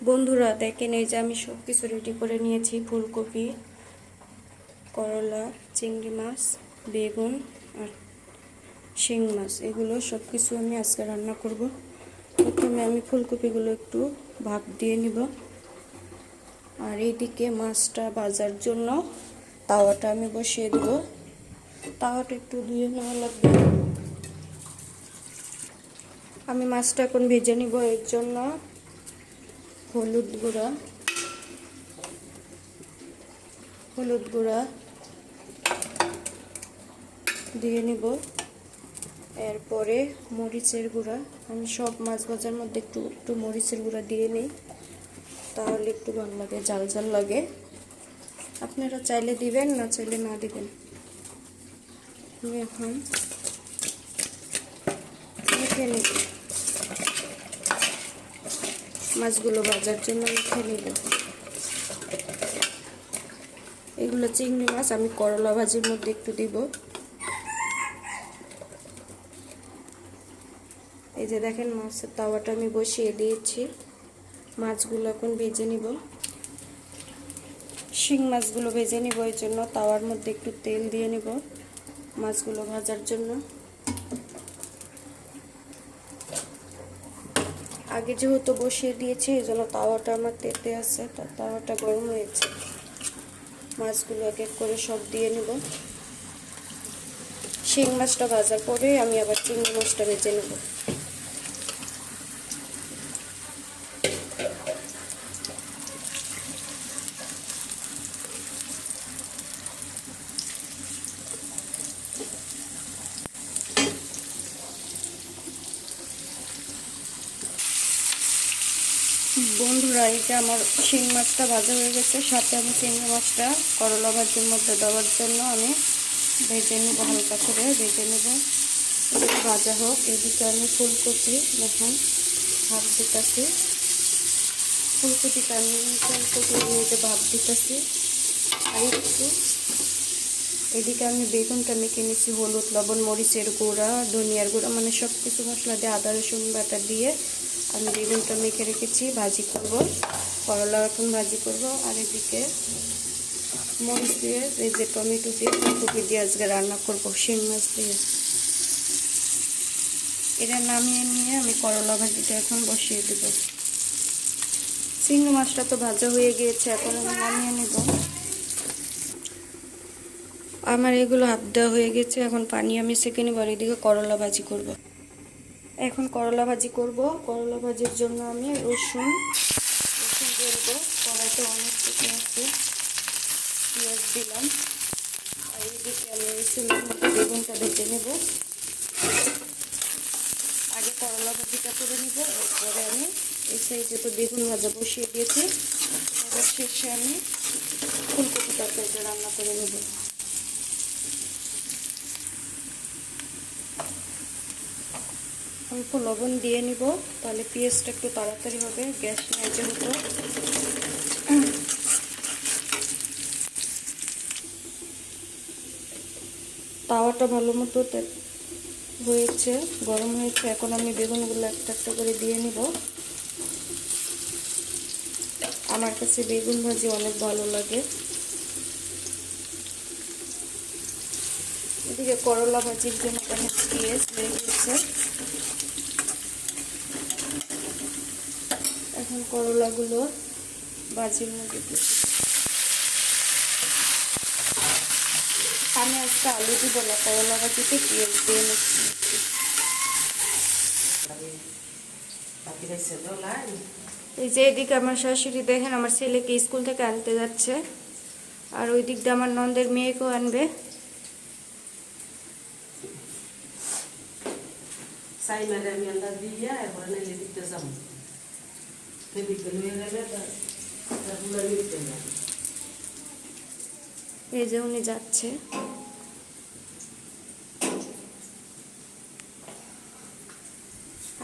বন্ধুরা দেখেন, এই যে আমি সব কিছু রেডি করে নিয়েছি। ফুলকপি, করলা, চিংড়ি মাছ, বেগুন আর শিং মাছ, এগুলো সব কিছু আমি আজকে রান্না করব। প্রথমে আমি ফুলকপিগুলো একটু ভাপ দিয়ে নিব, আর এইদিকে মাছটা ভাজার জন্য তাওয়াটা আমি বসিয়ে দেব। তাওয়াটা একটু ধুয়ে নেওয়া লাগবে। আমি মাছটা এখন ভেজে নিব। এর জন্য হলুদ গুঁড়া দিয়ে নিব। এরপরে মরিচের গুঁড়া, আমি সব মাছ ভাজার মধ্যে একটু একটু মরিচের গুঁড়া দিয়ে নিই, তাহলে একটু ভালো লাগে, ঝাল ঝাল লাগে। আপনারা চাইলে দিবেন, না চাইলে না দিবেন। আমি এখন মেখে নিব, মাছগুলো ভাজার জন্য মেখে নিব। এগুলো চিংড়ি মাছ, আমি করলা ভাজির মধ্যে একটু দিব। এই যে দেখেন, মাছের তাওয়াটা আমি বসিয়ে দিয়েছি। মাছগুলো এখন ভেজে নিব। শিং মাছগুলো ভেজে নিব, এর জন্য তাওয়ার মধ্যে একটু তেল দিয়ে নিব মাছগুলো ভাজার জন্য। আগে যেহেতু বসিয়ে দিয়েছি, এই জন্য তাওয়াটা আমার তেতে আছে, তাওয়াটা গরম হয়েছে। মাছগুলো এক এক করে সব দিয়ে নিব। শিং মাছটা ভাজার পরে আমি আবার চিংড়ি মাছটা ভেজে নেব। বন্ধুরা, এটা আমার শিং মাছটা ভাজা হয়ে গেছে। সাথে আমি চিংড়ি মাছটা করলা ভাজির মধ্যে দেওয়ার জন্য আমি ভেজে নেব, হালকা করে ভেজে নেব। এদিকে ভাজা হোক, এদিকে আমি ফুলকপি দেখুন ভাপ দিতেছি। ফুলকপিটা আমি নিয়ে ভাপ দিতেছি। আর একটু এদিকে আমি বেগুনটা মেখে নিচ্ছি, হলুদ, লবণ, মরিচের গুঁড়া, ধনিয়ার গুঁড়া, মানে সব কিছু মশলা দিয়ে, আদা রসুন বাটা দিয়ে আমি বেগুনটা মেখে রেখেছি। ভাজি করব, করলা এখন ভাজি করব। আর এদিকে মরিচ দিয়ে, এই যে টমেটো দিয়ে, ফুলকপি দিয়ে আজকে রান্না করব শিং মাছ দিয়ে। এটা নামিয়ে নিয়ে আমি করলা ভাজিটা এখন বসিয়ে দেব। চিংড়ি মাছটা তো ভাজা হয়ে গিয়েছে, এখন আমি নামিয়ে নেব। আমার এগুলো হাফ দেওয়া হয়ে গেছে, এখন পানি আমি সেঁকে নেব। আর এদিকে করলা ভাজি করব। এখন করলা ভাজি করব। করলা ভাজির জন্য আমি রসুন দিয়ে দেবো। কড়াইতে অনেক কিছু আছে, পেঁয়াজ দিলাম। আর এইদিকে আমি চুলের মধ্যে বেগুনটা ভেজে নেব। আগে করলা ভাজিটা করে নিব, এরপরে আমি এই সাইডে তো বেগুন ভাজা বসিয়ে দিয়েছি। এবার শেষে আমি ফুলকপি তরকারিটা রান্না করে নেব। অল্প লবণ দিয়ে নিব, তাহলে পেঁয়াজটা একটু তাড়াতাড়ি হবে, গ্যাস নেই যেহেতু। তাওয়াটা ভালো মতো হয়েছে, গরম হয়েছে। এখন আমি বেগুনগুলো একটা একটা করে দিয়ে নিব। আমার কাছে বেগুন ভাজি অনেক ভালো লাগে। এদিকে করলা ভাজির জন্য পেঁয়াজ হয়ে গেছে। এখন করলাগুলো ভাজির মধ্যে আমি আজকে আলু দিব না, করলা ভাজিতে পেঁয়াজ দিয়ে নিচ্ছি। এই যে এদিকে আমার শাশুড়ি দেখেন, আমার ছেলেকে স্কুল থেকে আনতে যাচ্ছে, আর ওই দিক দিয়ে আমার নন্দের মেয়েকেও আনবে। এই যে উনি যাচ্ছে।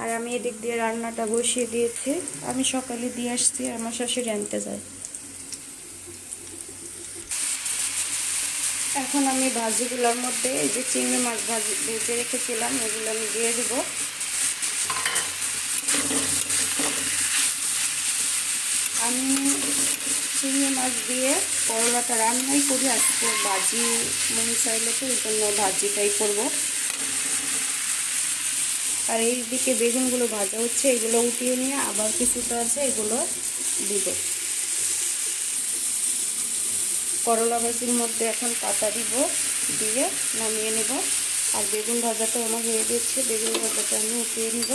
আর আমি এদিক দিয়ে রান্নাটা বসিয়ে দিয়েছি। আমি সকালে দিয়ে আসছি, আমার শাশুড়ি আনতে যায়। এখন আমি ভাজিগুলোর মধ্যে এই যে চিংড়ি মাছ ভেজে রেখেছিলাম, এগুলো আমি দিয়ে দেবো। আমি চিংড়ি মাছ দিয়ে করলাটা রান্নাই করি, আজকে ভাজি মন চাইলে তো এই জন্য ভাজিটাই করবো। আর এইদিকে বেগুনগুলো ভাজা হচ্ছে, এগুলো উঠিয়ে নিয়ে আবার কিছুটা আছে এগুলো দিব। করলা ভাজির মধ্যে এখন পাতা দিব, দিয়ে নামিয়ে নেব। আর বেগুন ভাজাটা আমার হয়ে গেছে, বেগুন ভাজাটা আমি উঠিয়ে নেব।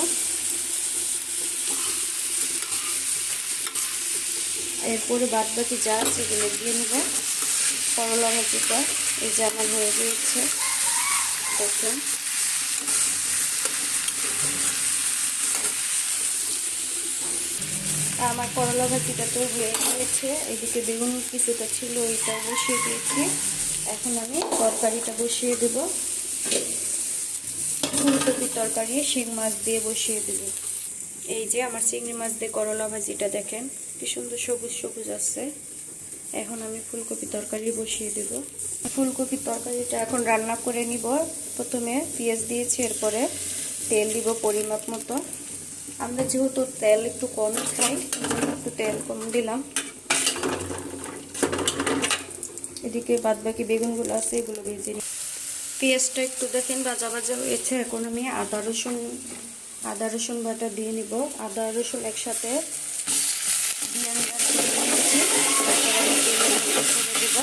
এরপরে বাদ বাকি যা আছে এগুলো দিয়ে নেব। করলা ভাজিটা এই যে আমার হয়ে গিয়েছে, দেখুন। আমার করলা ভাজিটা তো হয়ে গিয়েছে। এদিকে বেগুন কিছুটা ছিল, ওইটা বসিয়ে দিয়েছি। এখন আমি তরকারিটা বসিয়ে দেব। ফুলকপির তরকারি শিং মাছ দিয়ে বসিয়ে দেব। এই যে আমার চিংড়ি মাছ দিয়ে করলা ভাজিটা দেখেন কি সুন্দর সবুজ সবুজ আছে। এখন আমি ফুলকপি তরকারি বসিয়ে দেব। ফুলকপির তরকারিটা এখন রান্না করে নিব। প্রথমে পেঁয়াজ দিয়েছি, এরপরে তেল দিব পরিমাপ মতো। আমরা যেহেতু তেল একটু কম খাই, একটু তেল কম দিলাম। এদিকে বাদ বাকি বেগুনগুলো আছে এগুলো ভেজে নিই। পেঁয়াজটা একটু দেখেন ভাজা ভাজা হয়েছে। এখন আমি আদা রসুন বাটা দিয়ে নিব। আদা রসুন একসাথে দিয়ে নিয়েছি। দেব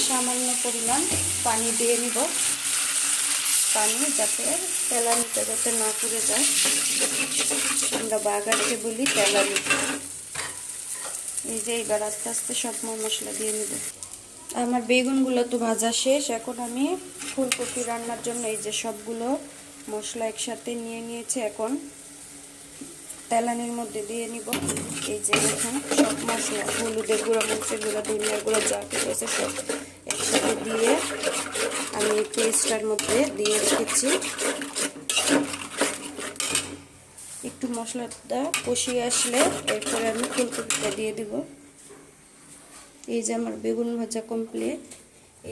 সামান্য পরিমাণ পানি দিয়ে নিব, পানি যাতে তেলানিটা যাতে না পুড়ে যায়। আমরা বাগারকে বলি তেলানি। এই যে এবার আস্তে আস্তে সব মশলা দিয়ে নেব। আমার বেগুনগুলো তো ভাজা শেষ। এখন আমি ফুলকপি রান্নার জন্য এই যে সবগুলো মশলা একসাথে নিয়ে নিয়েছি, এখন তেলানির মধ্যে দিয়ে নিব। এই যে দেখুন সব মশলা, হলুদের গুঁড়া, মরিচের গুঁড়া, ধনিয়ার গুঁড়া যা কিছু আছে সব একসাথে দিয়ে আমি পেস্টটার মধ্যে দিয়ে রেখেছি। একটু মশলাটা কষিয়ে আসলে এরপরে আমি ফুলকপিটা দিয়ে দিব। এই যে আমার বেগুন ভাজা কমপ্লিট।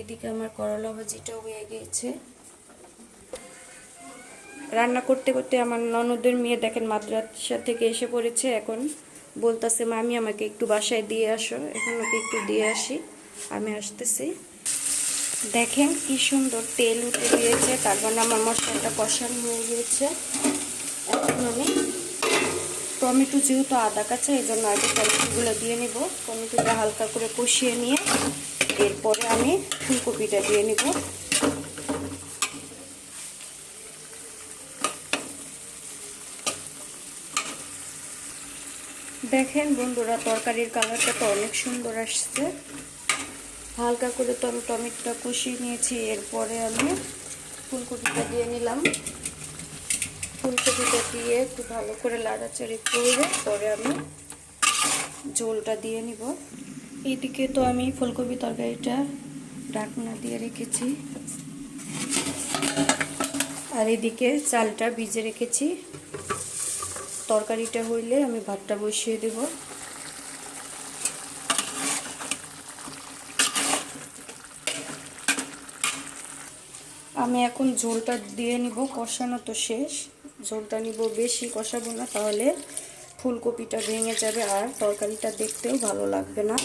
এদিকে আমার করলা ভাজিটাও হয়ে গিয়েছে। রান্না করতে করতে আমার ননদের মেয়ে দেখেন মাদ্রাসা থেকে এসে পড়েছে। এখন বলতেছে মামি আমাকে একটু বাসায় দিয়ে আসো। এখন ওকে একটু দিয়ে আসি, আমি আসতেছি। দেখেন কি সুন্দর তেল উঠে গিয়েছে, তার মানে আমার মশলাটা কষানো হয়ে গিয়েছে। এখন আমি টমেটো যেহেতু আদা কাঁচা, এই জন্য আগে টমেটোগুলো দিয়ে নিব। টমেটোটা হালকা করে কষিয়ে নিয়ে এরপরে আমি ফুলকপিটা দিয়ে নিব। দেখেন বন্ধুরা তরকারির কালারটা তো অনেক সুন্দর আসছে। হালকা করে তো আমি টমেটোটা কষিয়ে নিয়েছি, এরপরে আমি ফুলকপিটা দিয়ে নিলাম। ফুলকপিটা দিয়ে একটু ভালো করে লাড়াচাড়ি করে পরে আমি ঝোলটা দিয়ে নিব। এইদিকে তো আমি ফুলকপি তরকারিটা ঢাকনা দিয়ে রেখেছি, আর এদিকে চালটা ভিজে রেখেছি। তরকারিটা হইলে আমি ভাতটা বসিয়ে দেব। আমি এখন ঝোলটা দিয়ে নিব। কষানো তো শেষ, ঝোলটা নিব, বেশি কষাবো না, তাহলে ফুলকপিটা ভেঙে যাবে আর তরকারিটা দেখতেও ভালো লাগবে না।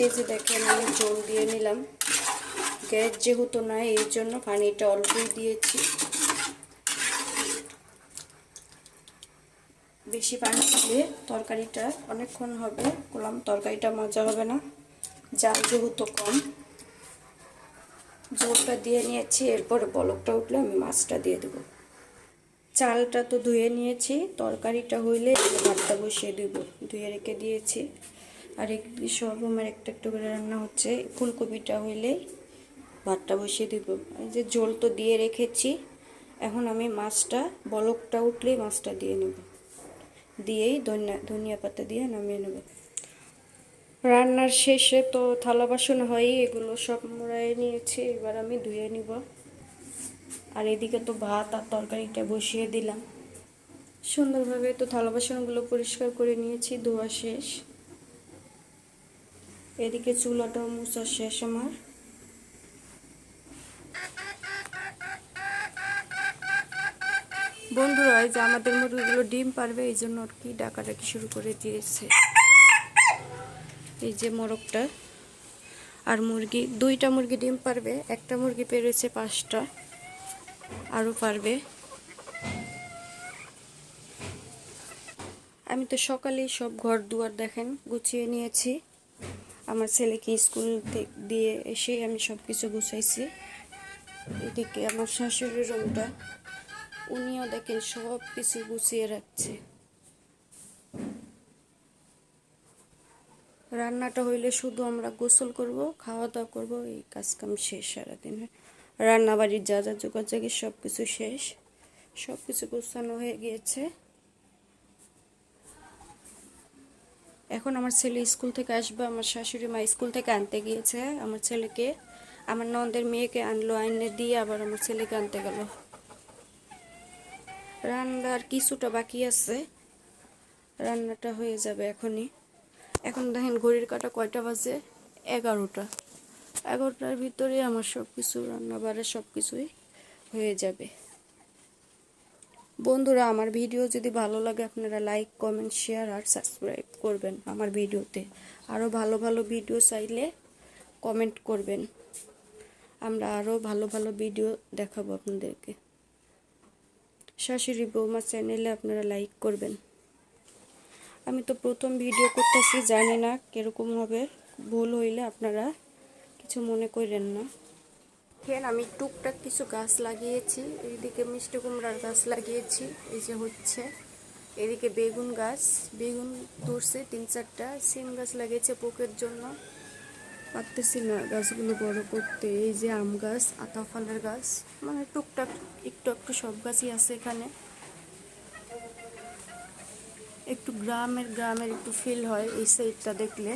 এই যে দেখেন আমি ঝোল দিয়ে নিলাম। গ্যাস যেহেতু নাই এই জন্য পানিটা অল্পই দিয়েছি। বেশি পানি দিলে তরকারিটা অনেকক্ষণ হবে, করলাম তরকারিটা মজা হবে না। জাল যেহেতু কম, ঝোলটা দিয়ে নিয়েছি। এরপরে বলকটা উঠলে আমি মাছটা দিয়ে দেবো। চালটা তো ধুয়ে নিয়েছি, তরকারিটা হইলে ভাতটা বসিয়ে দেবো। ধুয়ে রেখে দিয়েছি। আর একটু সব আমার একটা একটু করে রান্না হচ্ছে। ফুলকপিটা হইলে ভাতটা বসিয়ে দেবো। এই যে ঝোল তো দিয়ে রেখেছি, এখন আমি মাছটা বলকটা উঠলেই মাছটা দিয়ে নেব, দিয়েই ধনিয়া পাতা দিয়ে নামিয়ে নেব। রান্নার শেষে তো থালা বাসন হয়ই, এগুলো সব মোড়ায় নিয়েছি, এবার আমি ধুয়ে নিব। আর এদিকে তো ভাত আর তরকারিটা বসিয়ে দিলাম। সুন্দরভাবে তো থালা বাসনগুলো পরিষ্কার করে নিয়েছি, ধোয়া শেষ। এদিকে চুলাটাও মুছা শেষ আমার। বন্ধুরা, এই যে আমাদের মুরগিগুলো ডিম পারবে, এই জন্য আর কি ডাকাডাকি শুরু করে দিয়েছে। এই যে মোরগটা আর মুরগি, 2টা মুরগি ডিম পারবে, একটা মুরগি পেরেছে 5টা, আরও পারবে। আমি তো সকালেই সব ঘর দুয়ার দেখেন গুছিয়ে নিয়েছি। আমার ছেলেকে স্কুল দিয়ে এসে আমি সব কিছু গুছাইছি। এদিকে আমার শাশুড়ির রুমটা, উনিও দেখেন সব কিছু গুছিয়ে রাখছে। রান্নাটা হইলে শুধু আমরা গোসল করব, খাওয়া দাওয়া করবো, এই কাজ কাম শেষ সারাদিনে। রান্না বাড়ির যা যা যোগাযোগে সব কিছু শেষ, সব কিছু গোছানো হয়ে গিয়েছে। এখন আমার ছেলে স্কুল থেকে আসবে, আমার শাশুড়ি মা স্কুল থেকে আনতে গিয়েছে আমার ছেলেকে। আমার ননদের মেয়েকে আনলো, আইনে দিয়ে আবার আমার ছেলেকে আনতে গেল। রান্নার কিছুটা বাকি আছে, রান্নাটা হয়ে যাবে এখনই। এখন দেখেন ঘড়ির কাঁটা কয়টা বাজে, 11টা। 11টার ভিতরে আমার সব কিছু রান্না বাড়া সব কিছুই হয়ে যাবে। বন্ধুরা, আমার ভিডিও যদি ভালো লাগে আপনারা লাইক, কমেন্ট, শেয়ার আর সাবস্ক্রাইব করবেন আমার ভিডিওতে। আরও ভালো ভালো ভিডিও চাইলে কমেন্ট করবেন, আমরা আরও ভালো ভালো ভিডিও দেখাবো আপনাদেরকে। শাশুড়ি বৌমা চ্যানেলে আপনারা লাইক করবেন। আমি তো প্রথম ভিডিও করতেছি, জানি না কীরকম হবে, ভুল হইলে আপনারা কিছু মনে করেন না। আমি টুকটাক কিছু গাছ লাগিয়েছি, এইদিকে মিষ্টি কুমড়ার গাছ লাগিয়েছি, এই যে হচ্ছে। এদিকে বেগুন গাছ, বেগুন ধরছে 3-4টা। সিম গাছ লাগিয়েছে পোকের জন্য, পারতেছি না গাছগুলো বড় করতে। এই যে আম গাছ, আতা ফলের গাছ, মানে টুকটাক একটু একটু সব গাছই আছে এখানে। একটু গ্রামের একটু ফিল হয় এই সাইডটা দেখলে।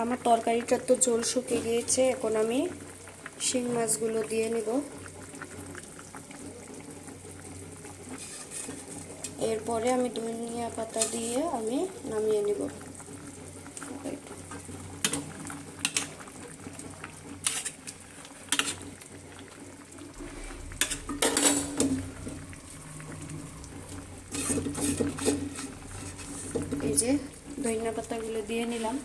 আমার তরকারিটা তো ঝোল শুকিয়ে গিয়েছে, এখন আমি শিং মাছগুলো দিয়ে নেব। এরপরে আমি ধনিয়া পাতা দিয়ে আমি নামিয়ে নেব। এই যে ধনিয়া পাতাগুলো দিয়ে নিলাম।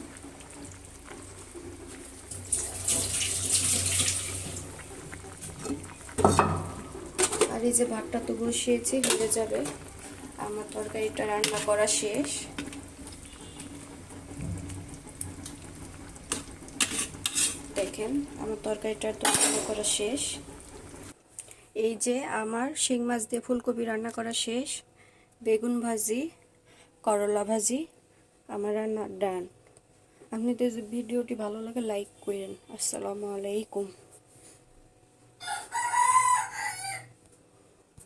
আর এই যে ভাতটা তো বসিয়েছি, হয়ে যাবে। আমার তরকারিটা রান্না করা শেষ। দেখেন আমার তরকারিটা তো রান্না করা শেষ। এই যে আমার শিং মাছ দিয়ে ফুলকপি রান্না করা শেষ। বেগুন ভাজি, করলা ভাজি, আমার রান্না ডান। আপনাদের ভিডিওটি ভালো লাগে লাইক করেন। আসসালামু আলাইকুম।